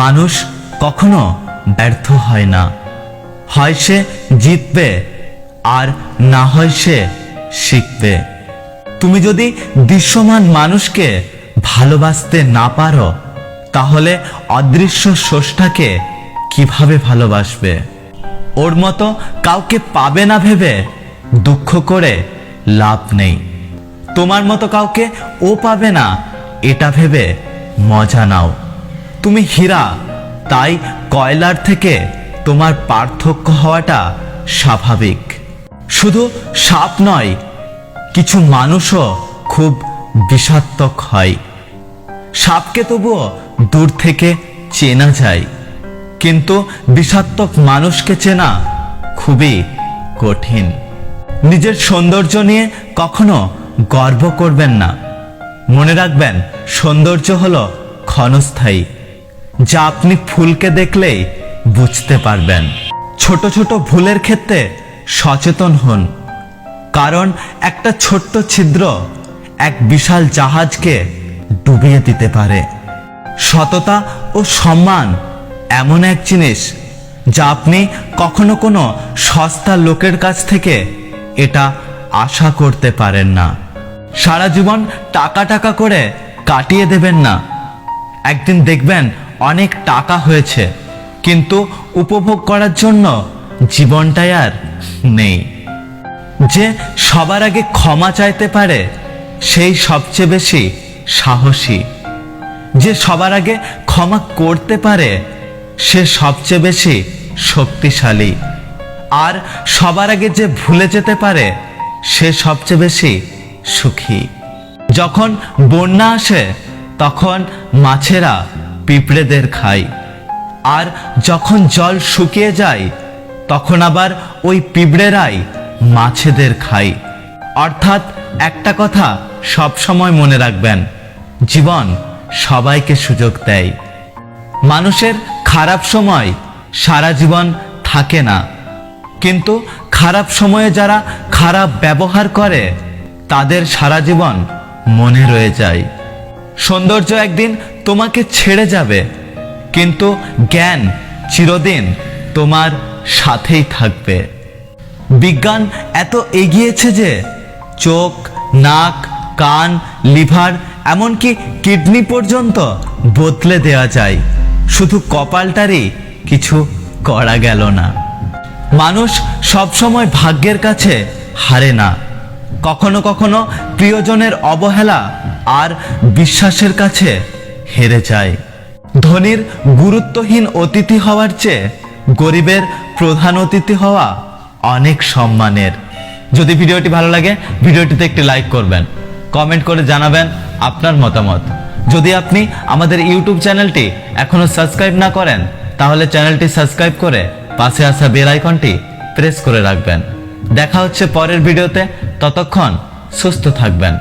মানুষ কখনো ব্যর্থ হয় না, হয় সে জিতবে আর না হয় সে শিখবে। তুমি যদি দৃশ্যমান মানুষকে ভালোবাসতে না পারো, তাহলে অদৃশ্য স্রষ্টাকে কিভাবে ভালোবাসবে? ওর মতো কাউকে পাবে না ভেবে দুঃখ করে লাভ নেই। তোমার মতো কাউকে ও পাবে না এটা ভেবে মজা নাও। তুমি হীরা, তাই কয়লার থেকে তোমার পার্থক্য হওয়াটা স্বাভাবিক। শুধু সাপ নয়, কিছু মানুষও খুব বিষাক্তক হয়। সাপকে তবুও দূর থেকে চেনা যায়, কিন্তু বিষাক্তক মানুষকে চেনা খুবই কঠিন। নিজের সৌন্দর্য নিয়ে কখনো গর্ব করবেন না। মনে রাখবেন, সৌন্দর্য হলো ক্ষণস্থায়ী, যা আপনি ফুলকে দেখলেই বুঝতে পারবেন। ছোট ছোট ভুলের ক্ষেত্রে সচেতন হন, কারণ একটা ছোট্ট ছিদ্র এক বিশাল জাহাজকে ডুবিয়ে দিতে পারে। সততা ও সম্মান এমন এক জিনিস যা আপনি কখনো কোনো সস্তা লোকের কাছ থেকে এটা আশা করতে পারেন না। সারা জীবন টাকা টাকা করে কাটিয়ে দেবেন না। একদিন দেখবেন অনেক টাকা হয়েছে, কিন্তু উপভোগ করার জন্য জীবনটাই আর নেই। যে সবার আগে ক্ষমা চাইতে পারে সেই সবচেয়ে বেশি সাহসী। যে সবার আগে ক্ষমা করতে পারে সে সবচেয়ে বেশি শক্তিশালী। আর সবার আগে যে ভুলে যেতে পারে সে সবচেয়ে বেশি সুখী। যখন বন্যা আসে তখন মাছেরা পিঁপড়েদের খায়, আর যখন জল শুকিয়ে যায় তখন আবার ওই পিঁপড়েরাই মাছেদের খায়। অর্থাৎ একটা কথা সব সময় মনে রাখবেন, জীবন সবাইকে সুযোগ দেয়। মানুষের খারাপ সময় সারা জীবন থাকে না, কিন্তু খারাপ সময়ে যারা খারাপ ব্যবহার করে তাদের সারা জীবন মনে রয়ে যায়। সৌন্দর্য একদিন তোমাকে ছেড়ে যাবে, কিন্তু জ্ঞান চিরদিন তোমার সাথেই থাকবে। বিজ্ঞান এত এগিয়েছে যে চোখ, নাক, কান, লিভার, এমনকি কিডনি পর্যন্ত বদলে দেওয়া যায়। শুধু কপালটারই কিছু করা গেল না। মানুষ সবসময় ভাগ্যের কাছে হারে না, কখনো কখনো প্রিয়জনের অবহেলা আর বিশ্বাসের কাছে হেরে যায়। ধনীর গুরুত্বহীন অতিথি হওয়ার চেয়ে গরিবের প্রধান অতিথি হওয়া অনেক সম্মানের। যদি ভিডিওটি ভালো লাগে, ভিডিওটিতে একটি লাইক করবেন, কমেন্ট করে জানাবেন আপনার মতামত। যদি আপনি আমাদের ইউটিউব চ্যানেলটি এখনো সাবস্ক্রাইব না করেন, তাহলে চ্যানেলটি সাবস্ক্রাইব করে পাশে আসা বেল আইকনটি প্রেস করে রাখবেন। দেখা হচ্ছে পরের ভিডিওতে, ততক্ষণ সুস্থ থাকবেন।